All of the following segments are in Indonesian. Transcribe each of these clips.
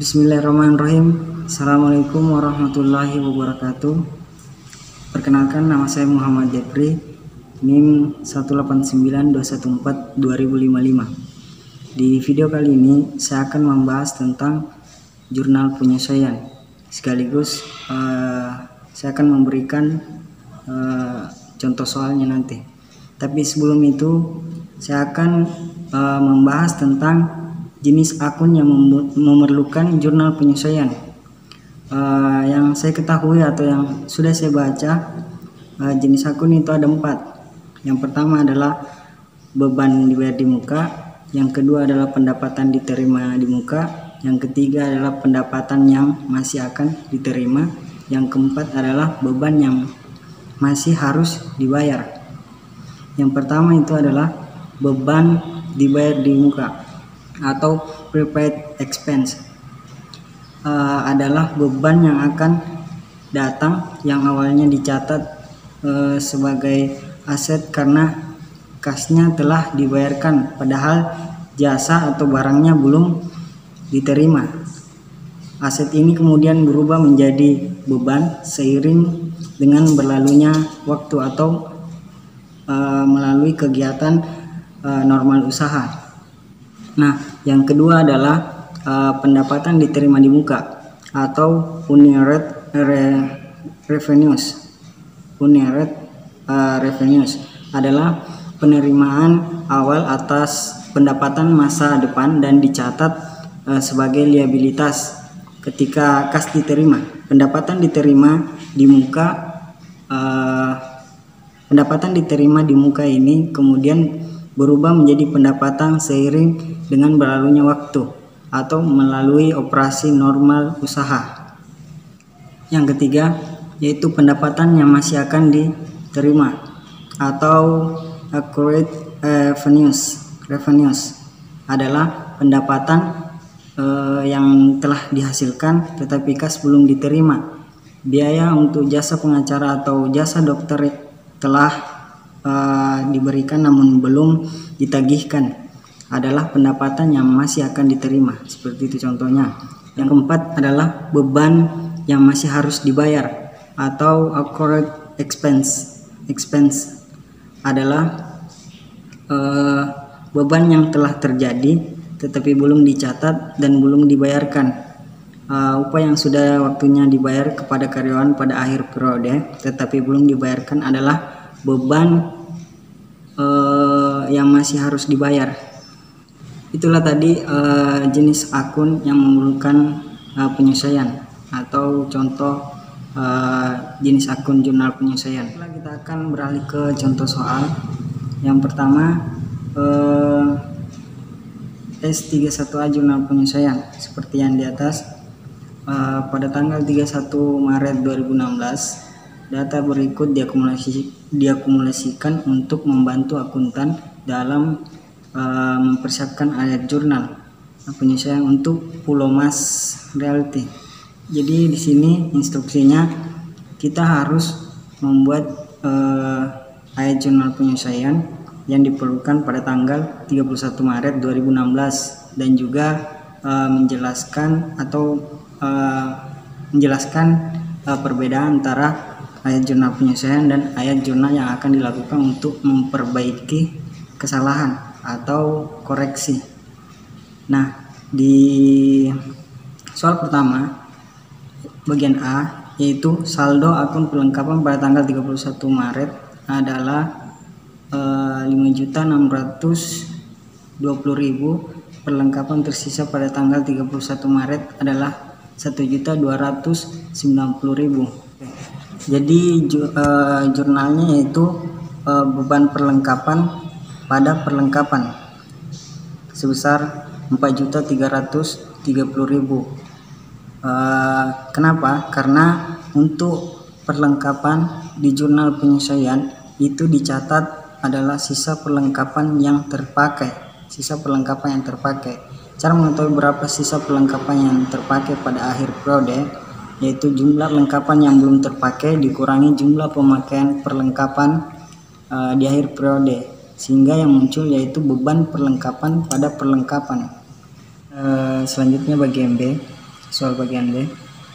Bismillahirrahmanirrahim. Assalamualaikum warahmatullahi wabarakatuh. Perkenalkan, nama saya Muhammad Jepri, NIM 189214255. Di video kali ini saya akan membahas tentang jurnal penyesuaian. Sekaligus saya akan memberikan contoh soalnya nanti. Tapi sebelum itu saya akan membahas tentang jenis akun yang memerlukan jurnal penyesuaian. Yang saya ketahui atau yang sudah saya baca, jenis akun itu ada 4. Yang pertama adalah beban dibayar di muka, yang kedua adalah pendapatan diterima di muka, yang ketiga adalah pendapatan yang masih akan diterima, yang keempat adalah beban yang masih harus dibayar. Yang pertama itu adalah beban dibayar di muka atau prepaid expense. Adalah beban yang akan datang yang awalnya dicatat sebagai aset karena kasnya telah dibayarkan padahal jasa atau barangnya belum diterima. Aset ini kemudian berubah menjadi beban seiring dengan berlalunya waktu atau melalui kegiatan normal usaha. Nah, yang kedua adalah pendapatan diterima di muka atau unearned revenues. Unearned revenues adalah penerimaan awal atas pendapatan masa depan dan dicatat sebagai liabilitas ketika kas diterima. Pendapatan diterima di muka ini kemudian berubah menjadi pendapatan seiring dengan berlalunya waktu atau melalui operasi normal usaha. Yang ketiga yaitu pendapatan yang masih akan diterima atau accrued revenues adalah pendapatan yang telah dihasilkan tetapi kas belum diterima. Biaya untuk jasa pengacara atau jasa dokter telah diberikan namun belum ditagihkan adalah pendapatan yang masih akan diterima. Seperti itu contohnya. Yang keempat adalah beban yang masih harus dibayar atau accrued expense adalah beban yang telah terjadi tetapi belum dicatat dan belum dibayarkan. Upah yang sudah waktunya dibayar kepada karyawan pada akhir periode tetapi belum dibayarkan adalah beban yang masih harus dibayar. Itulah tadi jenis akun yang memerlukan penyesuaian atau contoh jenis akun jurnal penyesuaian. Setelah kita akan beralih ke contoh soal. Yang pertama S31A jurnal penyesuaian seperti yang di atas. Pada tanggal 31 Maret 2016 data berikut diakumulasikan untuk membantu akuntan dalam mempersiapkan ayat jurnal penyesuaian untuk Pulau Mas Realty. Jadi di sini instruksinya kita harus membuat ayat jurnal penyesuaian yang diperlukan pada tanggal 31 Maret 2016 dan juga menjelaskan perbedaan antara ayat jurnal penyesuaian dan ayat jurnal yang akan dilakukan untuk memperbaiki kesalahan atau koreksi. Nah, di soal pertama bagian A yaitu saldo akun perlengkapan pada tanggal 31 Maret adalah 5.620.000. Perlengkapan tersisa pada tanggal 31 Maret adalah 1.290.000. Jadi jurnalnya yaitu beban perlengkapan pada perlengkapan sebesar 4.330.000. Kenapa? Karena untuk perlengkapan di jurnal penyesuaian itu dicatat adalah sisa perlengkapan yang terpakai. Cara mengetahui berapa sisa perlengkapan yang terpakai pada akhir periode yaitu jumlah perlengkapan yang belum terpakai dikurangi jumlah pemakaian perlengkapan di akhir periode, sehingga yang muncul yaitu beban perlengkapan pada perlengkapan. Selanjutnya bagian B, soal bagian B,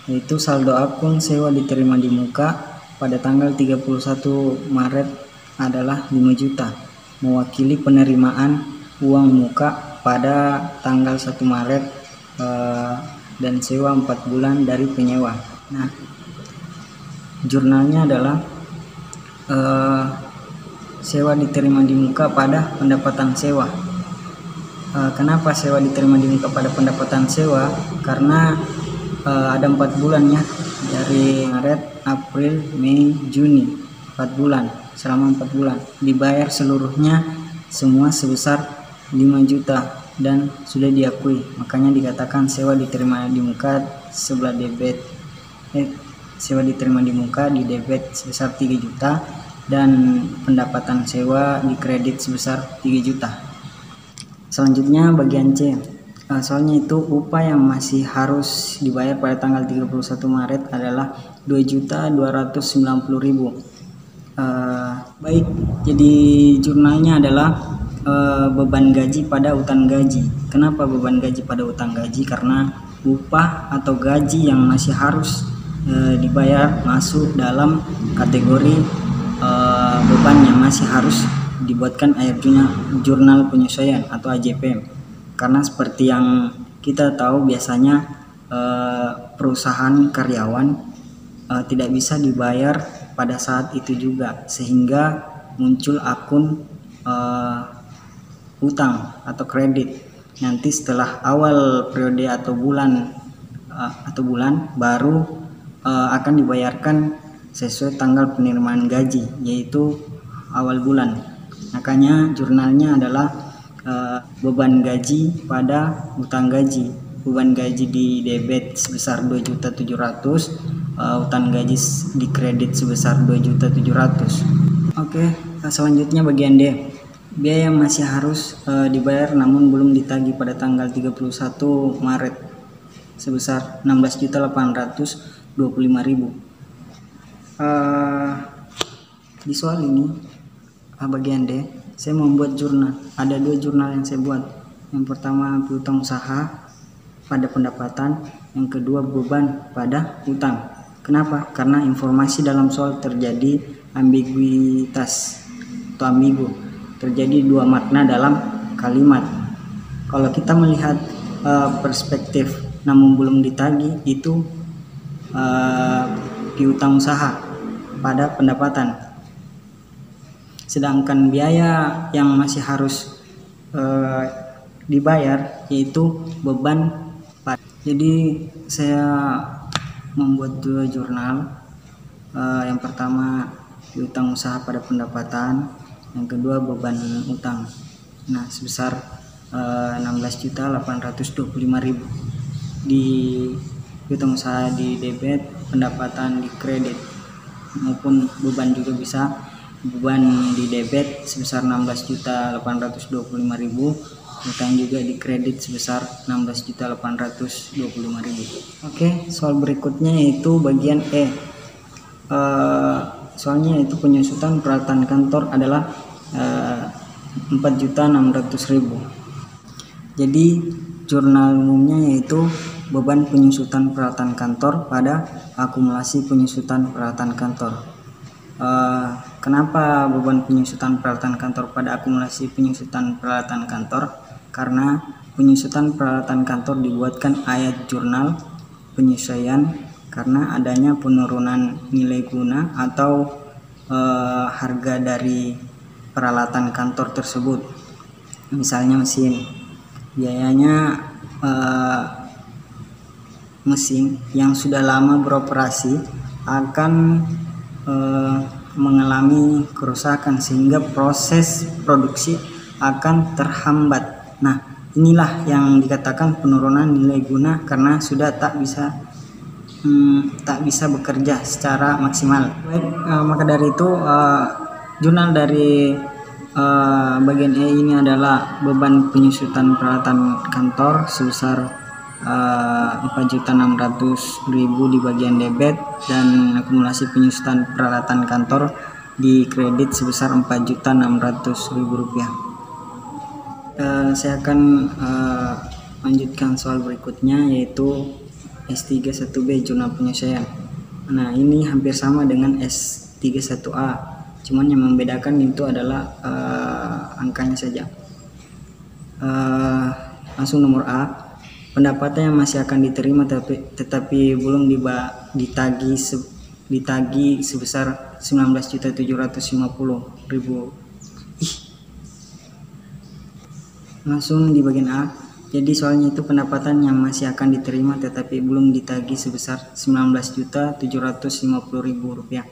yaitu saldo akun sewa diterima di muka pada tanggal 31 Maret adalah 5 juta, mewakili penerimaan uang muka pada tanggal 1 Maret dan sewa 4 bulan dari penyewa. Nah, jurnalnya adalah sewa diterima di muka pada pendapatan sewa. Kenapa sewa diterima di muka pada pendapatan sewa? Karena ada 4 bulan ya, dari Maret, April, Mei, Juni, 4 bulan. Selama 4 bulan dibayar seluruhnya semua sebesar 5 juta dan sudah diakui, makanya dikatakan sewa diterima di muka sebelah debit. Sewa diterima di muka di debit sebesar 3 juta dan pendapatan sewa di kredit sebesar 3 juta. Selanjutnya bagian C, soalnya itu upah yang masih harus dibayar pada tanggal 31 Maret adalah 2.290.000. Baik, jadi jurnalnya adalah beban gaji pada utang gaji. Kenapa beban gaji pada utang gaji? Karena upah atau gaji yang masih harus dibayar masuk dalam kategori beban yang masih harus dibuatkan air jurnal penyesuaian atau AJPM. Karena seperti yang kita tahu biasanya perusahaan karyawan tidak bisa dibayar pada saat itu juga, sehingga muncul akun utang atau kredit. Nanti setelah awal periode atau bulan baru akan dibayarkan sesuai tanggal penerimaan gaji, yaitu awal bulan. Makanya jurnalnya adalah beban gaji pada utang gaji. Beban gaji di debit sebesar 2.700.000, utang gaji di kredit sebesar 2.700.000. Oke, selanjutnya bagian D. Biaya yang masih harus dibayar namun belum ditagih pada tanggal 31 Maret sebesar 16.825.000. Di soal ini bagian D, saya membuat jurnal. Ada 2 jurnal yang saya buat. Yang pertama piutang usaha pada pendapatan, yang kedua beban pada utang. Kenapa? Karena informasi dalam soal terjadi ambiguitas atau ambigu. Terjadi 2 makna dalam kalimat. Kalau kita melihat perspektif namun belum ditagih, itu piutang usaha pada pendapatan. Sedangkan biaya yang masih harus dibayar yaitu beban. Jadi saya membuat 2 jurnal. Yang pertama piutang usaha pada pendapatan, yang kedua beban utang. Nah, sebesar 16.825.000 di piutang usaha di debit, pendapatan di kredit, maupun beban juga bisa. Beban di debit sebesar 16.825.000, utang juga di kredit sebesar 16.825.000. Oke, soal berikutnya yaitu bagian E. Soalnya itu penyusutan peralatan kantor adalah 4.600.000. Jadi jurnal umumnya yaitu beban penyusutan peralatan kantor pada akumulasi penyusutan peralatan kantor. Kenapa beban penyusutan peralatan kantor pada akumulasi penyusutan peralatan kantor? Karena penyusutan peralatan kantor dibuatkan ayat jurnal penyesuaian karena adanya penurunan nilai guna atau harga dari peralatan kantor tersebut. Misalnya mesin, biayanya mesin yang sudah lama beroperasi akan mengalami kerusakan sehingga proses produksi akan terhambat. Nah, inilah yang dikatakan penurunan nilai guna karena sudah tak bisa bekerja secara maksimal. Baik, maka dari itu jurnal dari bagian E ini adalah beban penyusutan peralatan kantor sebesar 4.600.000 di bagian debit dan akumulasi penyusutan peralatan kantor di kredit sebesar 4.600.000 rupiah. Saya akan lanjutkan soal berikutnya, yaitu S31B jurnal penyesuaian. Nah, ini hampir sama dengan S31A, cuman yang membedakan itu adalah angkanya saja. Langsung nomor A, pendapatan yang masih akan diterima tetapi belum ditagih sebesar 19.750.000. Langsung di bagian A. Jadi soalnya itu pendapatan yang masih akan diterima tetapi belum ditagih sebesar 19.750.000 rupiah.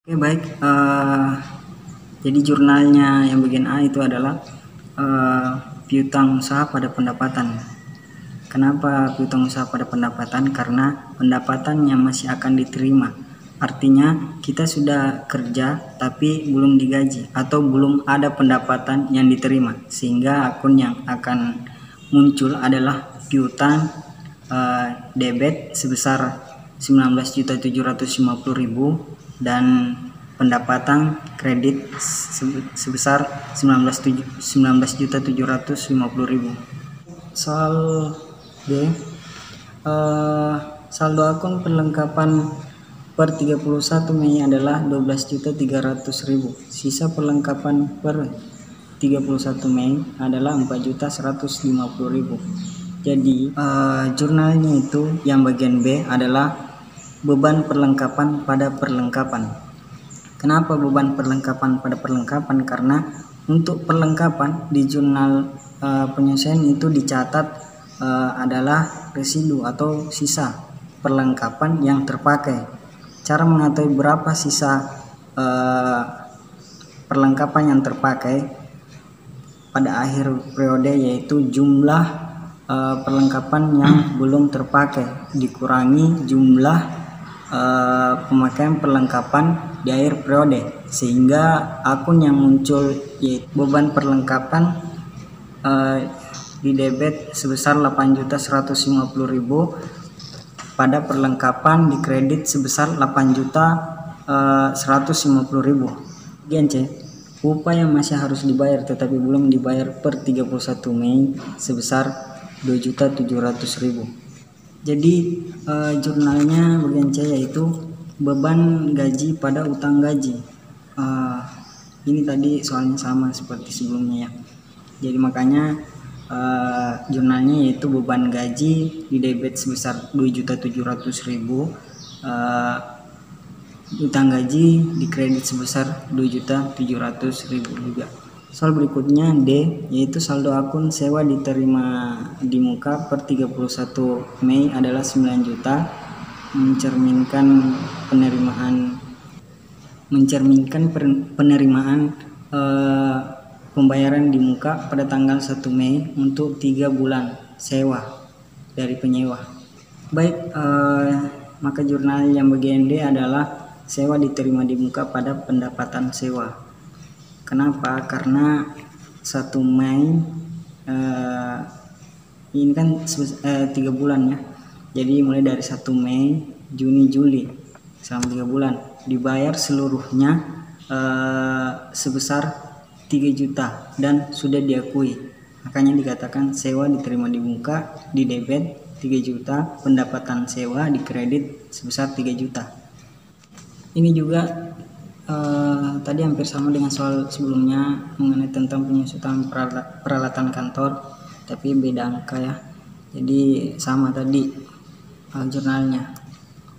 Oke, baik. Jadi jurnalnya yang bagian A itu adalah piutang usaha pada pendapatan. Kenapa piutang usaha pada pendapatan? Karena pendapatan yang masih akan diterima. Artinya kita sudah kerja tapi belum digaji atau belum ada pendapatan yang diterima, sehingga akun yang akan muncul adalah piutang debit sebesar 19.750.000 dan pendapatan kredit sebesar 19.750.000. Soal B, saldo akun perlengkapan per 31 Mei adalah 12.300.000. Sisa perlengkapan per 31 Mei adalah 4.150.000. Jadi jurnalnya itu yang bagian B adalah beban perlengkapan pada perlengkapan. Kenapa beban perlengkapan pada perlengkapan? Karena untuk perlengkapan di jurnal penyesuaian itu dicatat adalah residu atau sisa perlengkapan yang terpakai. Cara mengetahui berapa sisa perlengkapan yang terpakai pada akhir periode yaitu jumlah perlengkapan yang belum terpakai dikurangi jumlah pemakaian perlengkapan di akhir periode, sehingga akun yang muncul yaitu beban perlengkapan di debit sebesar 8.150.000 pada perlengkapan di kredit sebesar 8.150.000. Bagian C, upah yang masih harus dibayar tetapi belum dibayar per 31 Mei sebesar 2.700.000. Jadi jurnalnya bagian C yaitu beban gaji pada utang gaji. Ini tadi soalnya sama seperti sebelumnya ya. Jadi makanya jurnalnya yaitu beban gaji di debit sebesar 2.700.000, utang gaji di kredit sebesar 2.700.000 juga. Soal berikutnya D, yaitu saldo akun sewa diterima di muka per 31 Mei adalah 9 juta, mencerminkan penerimaan pembayaran di muka pada tanggal 1 Mei untuk 3 bulan sewa dari penyewa. Baik, maka jurnal yang bagian D adalah sewa diterima di muka pada pendapatan sewa. Kenapa? Karena 1 Mei ini kan 3 bulan ya. Jadi mulai dari 1 Mei, Juni, Juli selama 3 bulan dibayar seluruhnya sebesar 3 juta dan sudah diakui. Makanya dikatakan sewa diterima di muka di debit 3 juta, pendapatan sewa di kredit sebesar 3 juta. Ini juga tadi hampir sama dengan soal sebelumnya mengenai tentang penyusutan peralatan kantor, tapi beda angka ya. Jadi sama tadi jurnalnya,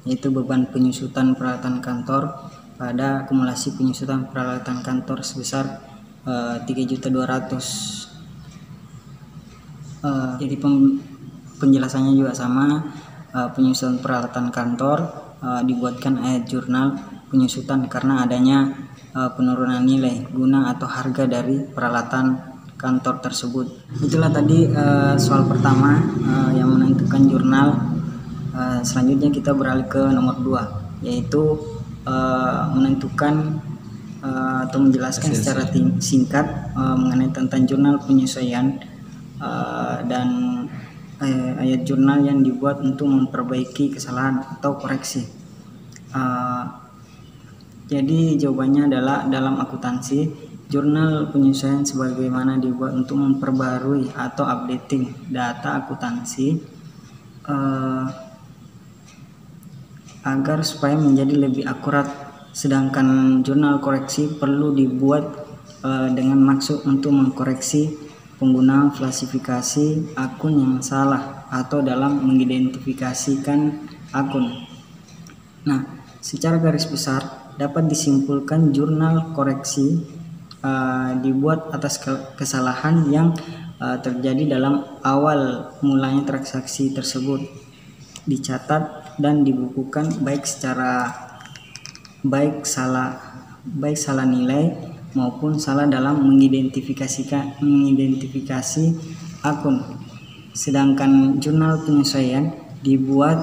yaitu beban penyusutan peralatan kantor pada akumulasi penyusutan peralatan kantor sebesar 3.200.000. Jadi penjelasannya juga sama. Penyusutan peralatan kantor dibuatkan ayat jurnal penyusutan karena adanya penurunan nilai guna atau harga dari peralatan kantor tersebut. Itulah tadi soal pertama yang menentukan jurnal. Selanjutnya kita beralih ke nomor 2, yaitu menentukan atau menjelaskan secara singkat mengenai tentang jurnal penyesuaian dan ayat jurnal yang dibuat untuk memperbaiki kesalahan atau koreksi. Jadi jawabannya adalah dalam akuntansi, jurnal penyesuaian sebagaimana dibuat untuk memperbarui atau updating data akuntansi agar supaya menjadi lebih akurat. Sedangkan jurnal koreksi perlu dibuat dengan maksud untuk mengkoreksi penggunaan klasifikasi akun yang salah atau dalam mengidentifikasikan akun. Nah, secara garis besar dapat disimpulkan jurnal koreksi dibuat atas kesalahan yang terjadi dalam awal mulanya transaksi tersebut, dicatat dan dibukukan baik salah nilai maupun salah dalam mengidentifikasi akun. Sedangkan jurnal penyesuaian dibuat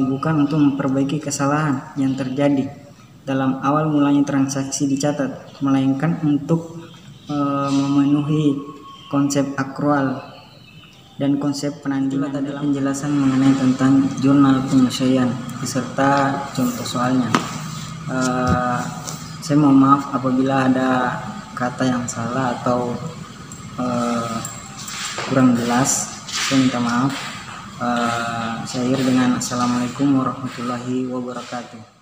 bukan untuk memperbaiki kesalahan yang terjadi dalam awal mulanya transaksi dicatat, melainkan untuk memenuhi konsep akrual dan konsep penandingan. Dalam penjelasan mengenai tentang jurnal penyesuaian beserta contoh soalnya. Saya mohon maaf apabila ada kata yang salah atau kurang jelas. Saya minta maaf. Saya akhiri dengan assalamualaikum warahmatullahi wabarakatuh.